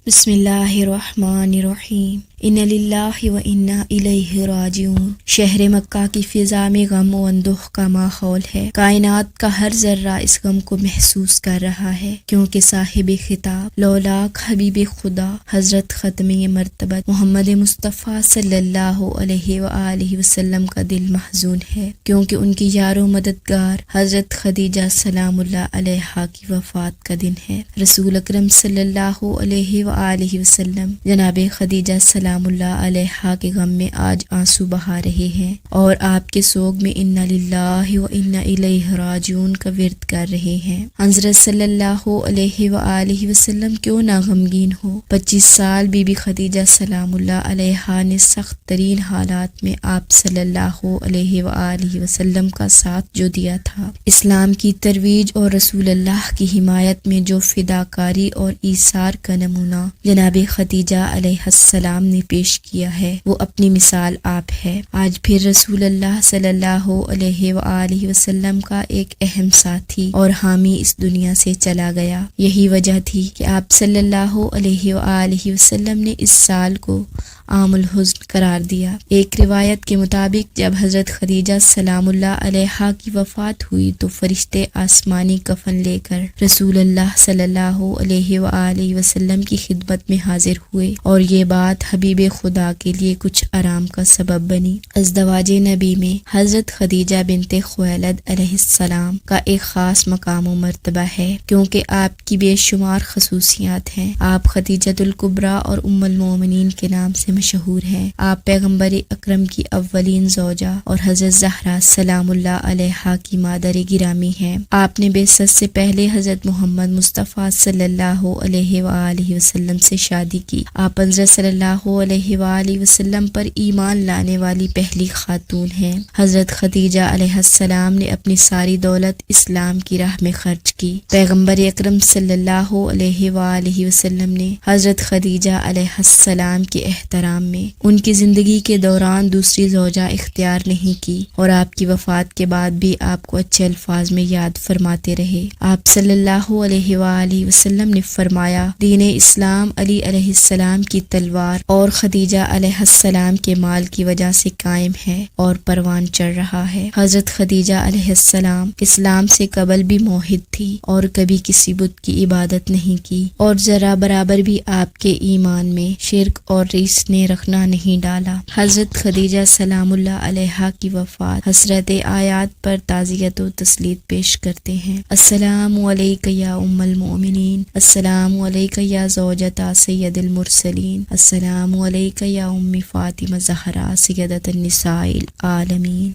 بسم اللہ الرحمن الرحیم ان للہ و انا الیہ راجعون۔ شہر مکہ کی فضا میں غم و اندوہ کا ماحول ہے۔ کائنات کا ہر ذرہ اس غم کو محسوس کر رہا ہے، کیونکہ صاحب خطاب لولاک حبیب خدا حضرت ختمی مرتبت محمد مصطفیٰ صلی اللہ علیہ وآلہ وسلم کا دل محزون ہے، کیونکہ ان کی یار و مددگار حضرت خدیجہ سلام اللہ علیہا کی وفات کا دن ہے۔ رسول اکرم صلی اللہ علیہ وآلہ وسلم جناب خدیجہ سلام اللہ علیہا کے غم میں آج آنسو بہا رہے ہیں، اور آپ کے سوگ میں انا للہ و انا الیہ راجعون کا ورد کر رہے ہیں۔ حضرت صلی اللہ علیہ وآلہ وسلم کیوں نہ غمگین ہو۔ 25 سال بی بی خدیجہ سلام اللہ علیہا نے سخت ترین حالات میں آپ صلی اللہ علیہ وآلہ وسلم کا ساتھ جو دیا تھا، اسلام کی ترویج اور رسول اللہ کی حمایت میں جو فداکاری اور ایثار کا نمونہ جناب خدیجہ علیہ السلام نے پیش کیا ہے، وہ اپنی مثال آپ ہے۔ آج پھر رسول اللہ صلی اللہ علیہ وآلہ وسلم کا ایک اہم ساتھی اور حامی اس دنیا سے چلا گیا۔ یہی وجہ تھی کہ آپ صلی اللہ علیہ وآلہ وسلم نے اس سال کو عام الحزن قرار دیا۔ ایک روایت کے مطابق جب حضرت خدیجہ سلام اللہ علیہا کی وفات ہوئی تو فرشتے آسمانی کفن لے کر رسول اللہ صلی اللہ علیہ وآلہ وسلم کی خدمت میں حاضر ہوئے، اور یہ بات حبیب خدا کے لیے کچھ آرام کا سبب بنی۔ ازدواج نبی میں حضرت خدیجہ بنت خویلد علیہ السلام کا ایک خاص مقام و مرتبہ ہے، کیونکہ آپ کی بے شمار خصوصیات ہیں۔ آپ خدیجۃ الکبریٰ اور ام المومنین کے نام سے مشہور ہیں۔ آپ پیغمبر اکرم کی اولین زوجہ اور حضرت زہرا سلام اللہ علیہا کی مادر گرامی ہیں۔ آپ نے بعثت سے پہلے حضرت محمد مصطفیٰ صلی اللہ علیہ وآلہ وسلم سے شادی کی۔ آپ حضرت صلی اللہ علیہ وآلہ وسلم پر ایمان لانے والی پہلی خاتون ہیں۔ حضرت خدیجہ علیہ السلام نے اپنی ساری دولت اسلام کی راہ میں خرچ کی۔ پیغمبر اکرم صلی اللہ علیہ وآلہ وسلم نے حضرت خدیجہ علیہ السلام کے احترام میں ان کی زندگی کے دوران دوسری زوجہ اختیار نہیں کی، اور آپ کی وفات کے بعد بھی آپ کو اچھے الفاظ میں یاد فرماتے رہے۔ آپ صلی اللہ علیہ وآلہ وسلم نے فرمایا، دین اسلام علی علیہ السلام کی تلوار اور خدیجہ علیہ السلام کے مال کی وجہ سے قائم ہے اور پروان چڑھ رہا ہے۔ حضرت خدیجہ علیہ السلام اسلام سے قبل بھی موحد تھی اور کبھی کسی بت کی عبادت نہیں کی، اور ذرا برابر بھی آپ کے ایمان میں شرک اور ریس نے رکھنا نہیں ڈالا۔ حضرت خدیجہ سلام اللہ علیہا کی وفات حسرت آیات پر تعزیت و تسلیت پیش کرتے ہیں۔ السلام علیک یا ام المؤمنین، السلام علیک یا زوجتا سید المرسلین، السلام علیک یا ام فاطمہ زہرا سیدۃ النساء العالمین۔